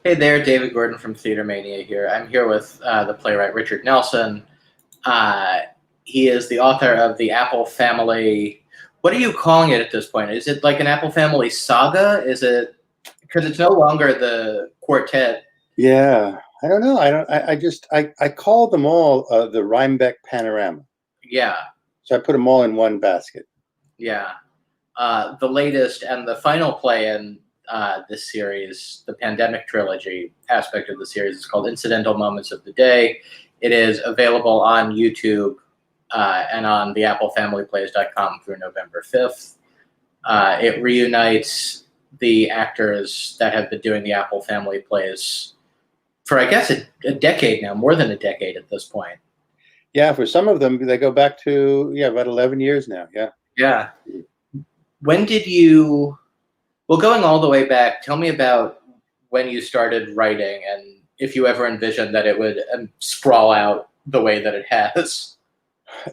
Hey there, David Gordon from TheaterMania here. I'm here with the playwright Richard Nelson. Uh, he is the author of the Apple Family. What are you calling it at this point? Is it like an Apple Family saga? Is it because it's no longer the quartet? Yeah, I don't know. I call them all the Rhinebeck Panorama. Yeah, So I put them all in one basket. yeah. The latest and the final play in this series, the pandemic trilogy aspect of the series, is called Incidental Moments of the Day. It is available on YouTube and on the applefamilyplays.com through November 5th. It reunites the actors that have been doing the Apple Family plays for, I guess, a decade now, more than a decade at this point. Yeah, for some of them, they go back to, about 11 years now. Yeah. Yeah. When did you, well, going all the way back, tell me about when you started writing and if you ever envisioned that it would sprawl out the way that it has.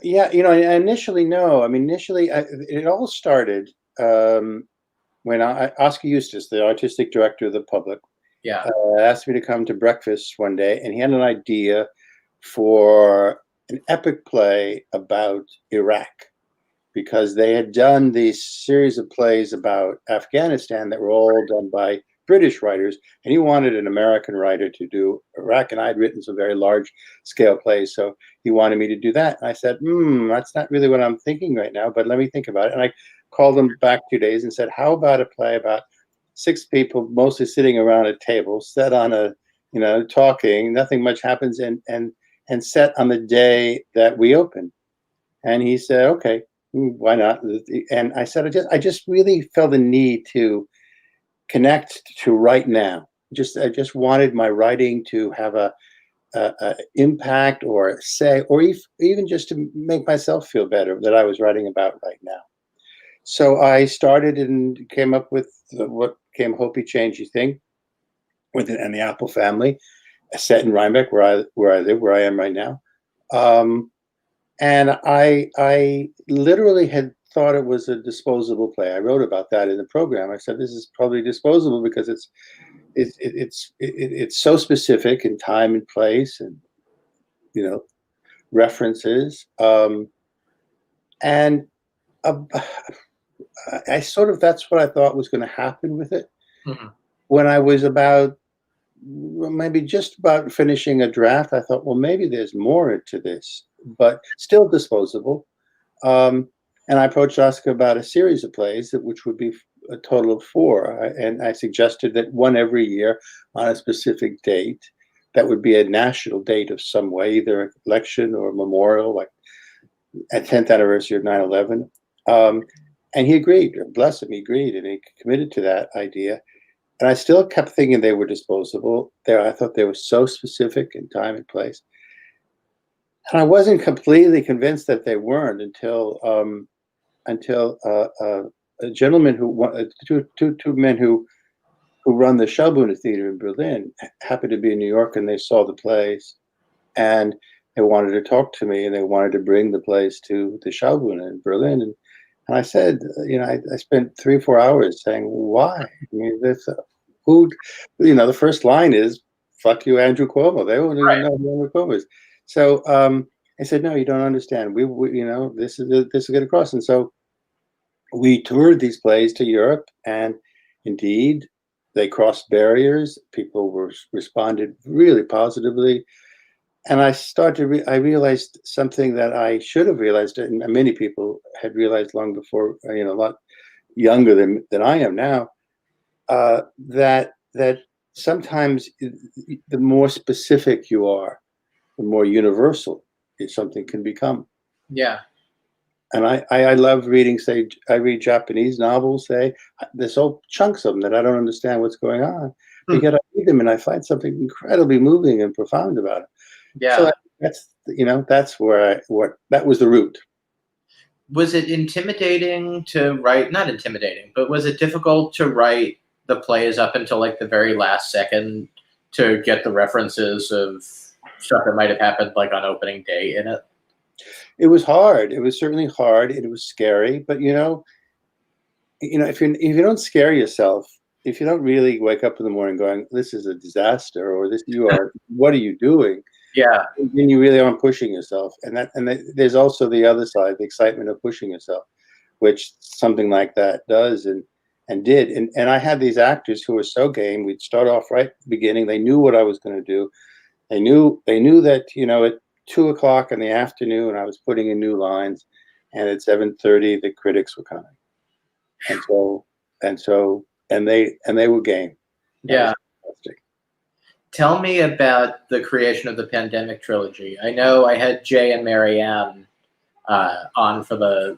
Yeah, initially, no. I mean, it all started when Oscar Eustace, the artistic director of the Public, Yeah. asked me to come to breakfast one day, and he had an idea for an epic play about Iraq, because they had done these series of plays about Afghanistan that were all done by British writers, and he wanted an American writer to do Iraq, and I'd written some very large scale plays, so he wanted me to do that. And I said, that's not really what I'm thinking right now, but let me think about it. And I called him back 2 days and said, how about a play about 6 people mostly sitting around a table, set on a, talking, nothing much happens, and set on the day that we open. And he said, okay, why not? And I said, I just really felt the need to connect to right now. I just wanted my writing to have a impact, or say, or even just to make myself feel better that I was writing about right now. So I started and came up with what came Hopi Changey Thing, and the Apple Family, set in Rhinebeck, where I live, where I am right now. And I literally had thought it was a disposable play. I wrote about that in the program. I said, this is probably disposable because it's so specific in time and place, and references. And I sort of, that's what I thought was going to happen with it. Mm-hmm. When I was about, maybe just about finishing a draft, I thought, well, maybe there's more to this, but still disposable. And I approached Oscar about a series of plays, which would be a total of 4. And I suggested that one every year on a specific date that would be a national date of some way, either an election or a memorial, like at 10th anniversary of 9/11. And he agreed, bless him, he agreed, and he committed to that idea. And I still kept thinking they were disposable. I thought they were so specific in time and place. And I wasn't completely convinced that they weren't until a gentleman two men who run the Schaubühne Theater in Berlin happened to be in New York, and they saw the plays, and they wanted to talk to me, and they wanted to bring the plays to the Schaubühne in Berlin. And I said, I spent 3 or 4 hours saying, why? I mean, the first line is, fuck you, Andrew Cuomo. They won't even know who Andrew Cuomo is. So I said, no, you don't understand. We this is get across. And so we toured these plays to Europe, and indeed, they crossed barriers. People responded really positively. And I realized something that I should have realized, and many people had realized long before, a lot younger than I am now, that sometimes the more specific you are, the more universal something can become. Yeah. And I love reading, say, I read Japanese novels, say, there's whole chunks of them that I don't understand what's going on. But yet I read them and I find something incredibly moving and profound about it. Yeah. So that's where that was the root. Was it intimidating to write? Not intimidating, but was it difficult to write the plays up until like the very last second to get the references of stuff that might have happened like on opening day in it? It was hard. It was certainly hard. It was scary. But if you don't scare yourself, really wake up in the morning going, this is a disaster, or what are you doing? Yeah. Then you really aren't pushing yourself. There's also the other side, the excitement of pushing yourself, which something like that does and did. And I had these actors who were so game. We'd start off right at the beginning. They knew what I was going to do. They knew that, at 2 o'clock in the afternoon I was putting in new lines, and at 7:30 the critics were coming. And they were game. That Yeah. was fantastic. Tell me about the creation of the Pandemic trilogy. I know I had Jay and Marianne on for the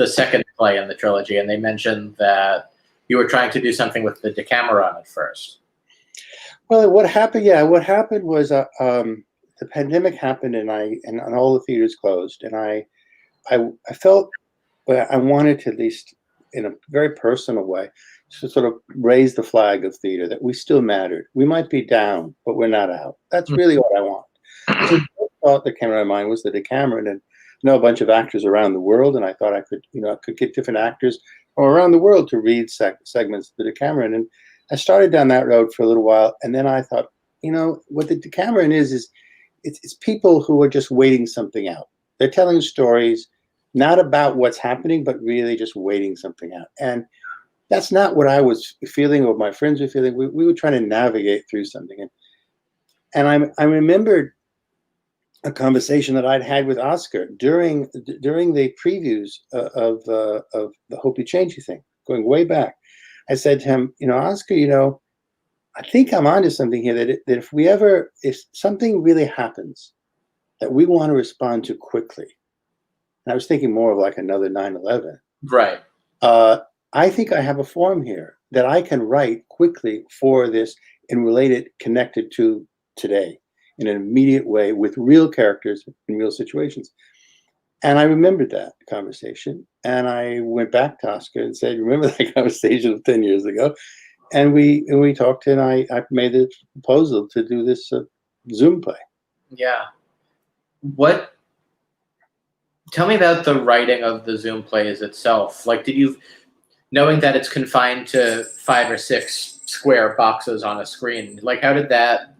second play in the trilogy, and they mentioned that you were trying to do something with the Decameron at first. Well, what happened? Yeah, what happened was the pandemic happened, and all the theaters closed, and I felt I wanted to, at least in a very personal way, to sort of raise the flag of theater, that we still mattered. We might be down, but we're not out. That's really what I want. So the first thought that came to my mind was the Decameron, and I know a bunch of actors around the world, and I thought I could get different actors from around the world to read segments of the Decameron, and I started down that road for a little while, and then I thought, what the Decameron is it's people who are just waiting something out. They're telling stories not about what's happening, but really just waiting something out. And that's not what I was feeling or my friends were feeling. We were trying to navigate through something. And I remembered a conversation that I'd had with Oscar during the previews of the Hope You Change You thing, going way back. I said to him, Oscar, I think I'm onto something here, that if something really happens that we want to respond to quickly, and I was thinking more of like another 9/11. Right. I think I have a form here that I can write quickly for this and relate it, connected to today in an immediate way with real characters in real situations. And I remembered that conversation, and I went back to Oscar and said, remember that conversation of 10 years ago? And we talked, and I made the proposal to do this Zoom play. Yeah. Tell me about the writing of the Zoom plays itself. Like, knowing that it's confined to 5 or 6 square boxes on a screen, like, how did that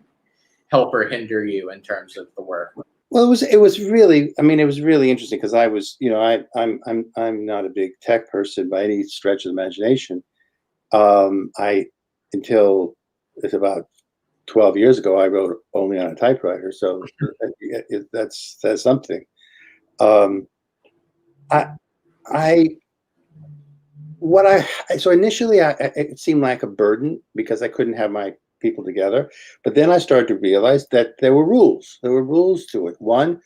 help or hinder you in terms of the work? Well, it was really, it was really interesting, because I was, I'm not a big tech person by any stretch of the imagination. Until it's about 12 years ago, I wrote only on a typewriter, so that's something. So initially, it seemed like a burden because I couldn't have my people together. But then I started to realize that there were rules. There were rules to it. One,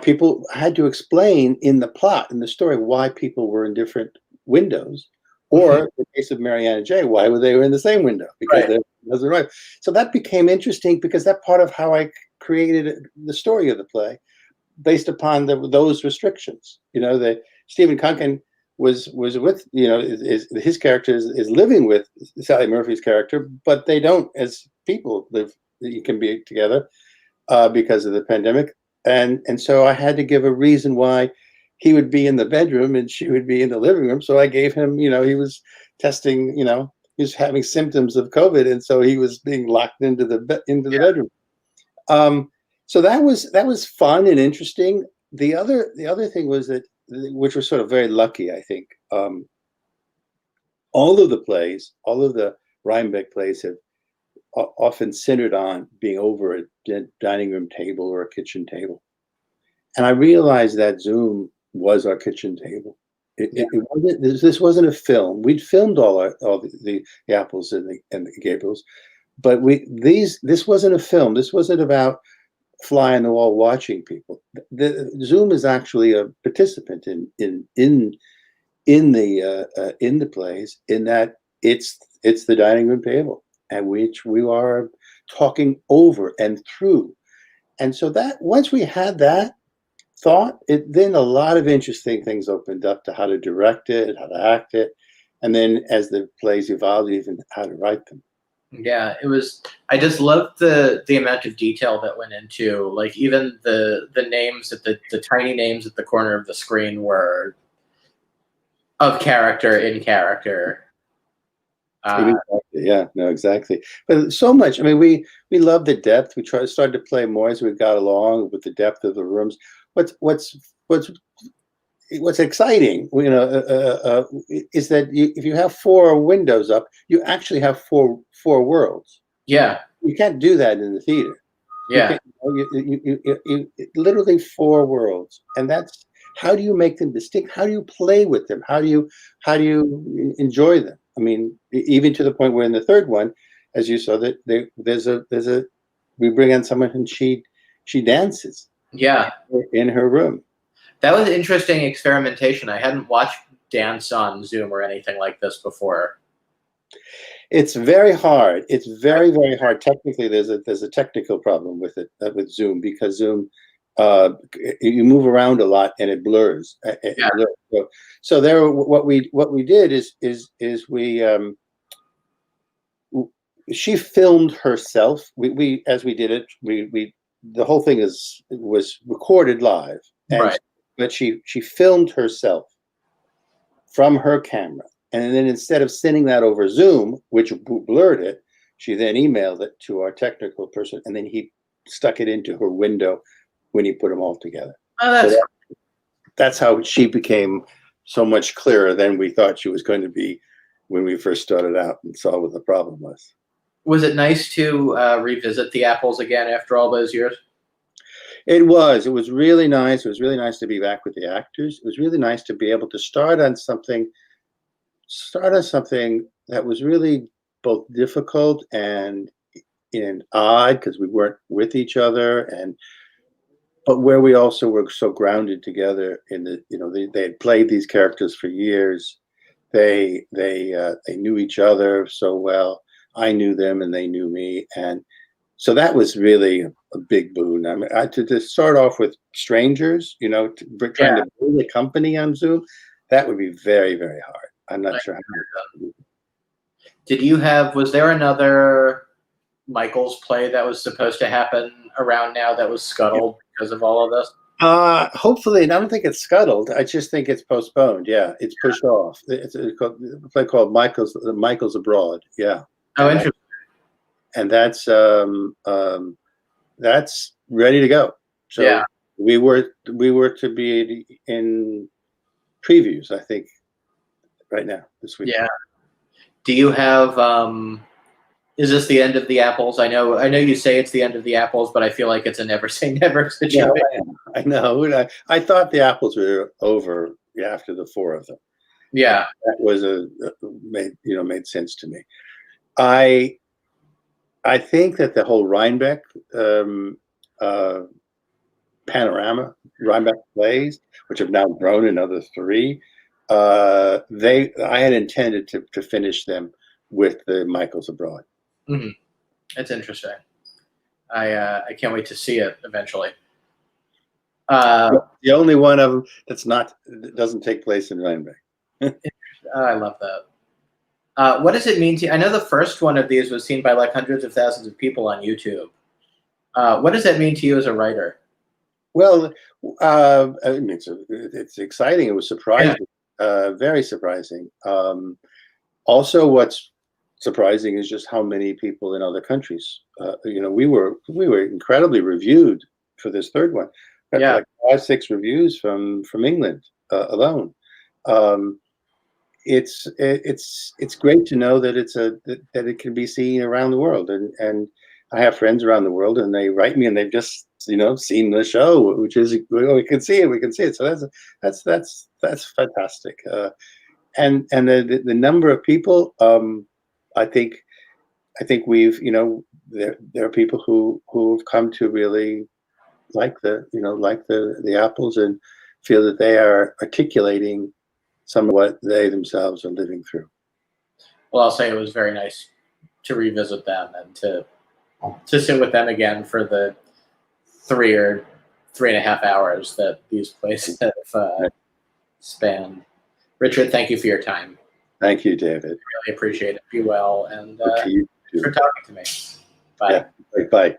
people had to explain in the plot, in the story, why people were in different windows. Or in the case of Marianne and Jay, why were they in the same window? Because they wasn't right. So that became interesting, because that part of how I created the story of the play, based upon those restrictions. Stephen Kunkin was with, his character is living with Sally Murphy's character, but they don't, as people live, you can be together because of the pandemic. And so I had to give a reason why he would be in the bedroom and she would be in the living room. So I gave him, he was testing, he was having symptoms of COVID, and so he was being locked into the bedroom. So that was fun and interesting. The other thing was that, which was sort of very lucky, I think. All of the Rhinebeck plays have often centered on being over a dining room table or a kitchen table, and I realized that Zoom was our kitchen table. This wasn't a film. We'd filmed all the apples and the Gabriels, but this wasn't a film. This wasn't about fly on the wall watching people. The Zoom is actually a participant in the plays, in that it's the dining room table at which we are talking over and through. And so that once we had that thought, then a lot of interesting things opened up to how to direct it, how to act it, and then as the plays evolved, even how to write them. Yeah, I just loved the amount of detail that went into, like, even the names at the tiny names at the corner of the screen were of character in character. Exactly. Yeah, no, exactly. But so much. I mean, we love the depth. We started to play more as we got along with the depth of the rooms. What's what's exciting, is that if you have 4 windows up, you actually have four worlds. Yeah, You can't do that in the theater. You yeah, can't. Literally 4 worlds, and that's how do you make them distinct? How do you play with them? How do you enjoy them? I mean, even to the point where in the third one, as you saw, that there's a we bring in someone and she dances yeah. in her room. That was interesting experimentation. I hadn't watched dance on Zoom or anything like this before. It's very hard. It's very, very hard. Technically, there's a technical problem with it, with Zoom, because Zoom, you move around a lot and it blurs. Yeah, So there, what we did is she filmed herself. We as we did it, we the whole thing was recorded live, and right. but she filmed herself from her camera. And then instead of sending that over Zoom, which blurred it, she then emailed it to our technical person, and then he stuck it into her window when he put them all together. Oh, So that's that's how she became so much clearer than we thought she was going to be when we first started out and saw what the problem was. Was it nice to revisit the apples again after all those years? It was. It was really nice. It was really nice to be back with the actors. It was really nice to be able to start on something that was really both difficult and odd, because we weren't with each other, but where we also were so grounded together in they had played these characters for years. They knew each other so well. I knew them and they knew me, and so that was really a big boon. I mean, to start off with strangers, trying Yeah. to build a company on Zoom, that would be very, very hard. I'm not sure how. Was there another Michael's play that was supposed to happen around now that was scuttled because of all of this? Hopefully, and I don't think it's scuttled. I just think it's postponed. Yeah, it's pushed off. It's a play called Michael's Abroad. Yeah, Oh, and interesting. and that's ready to go. So Yeah, we were to be in previews, I think, right now this week. yeah. Do you have is this the end of the apples? I know you say it's the end of the apples, but I feel like it's a never say never Yeah, situation. I know. I thought the apples were over after the 4 of them. Yeah, That was made sense to me. I think that the whole Rhinebeck panorama, Rhinebeck plays, which have now grown another 3, I had intended to finish them with the Michael's Abroad. hmm it's interesting. I can't wait to see it eventually. The only one of them that doesn't take place in Rhinebeck. I love that. What does it mean to you? I know the first one of these was seen by like hundreds of thousands of people on YouTube. What does that mean to you as a writer? Well, I mean, it's exciting. It was surprising, very surprising. Also, what's surprising is just how many people in other countries. We were incredibly reviewed for this third one. Got Yeah, like 5, 6 reviews from England alone. Um, it's great to know that that it can be seen around the world, and I have friends around the world, and they write me, and they've just seen the show, which is we can see it. So that's fantastic. And the number of people, I think we've there are people who've come to really like the apples, and feel that they are articulating some of what they themselves are living through. well, I'll say it was very nice to revisit them and to sit with them again for the 3 or 3.5 hours that these plays have spanned. Richard, thank you for your time. Thank you, David. Really appreciate it. Be well, and To you too. for talking to me. Bye. Yeah. Bye.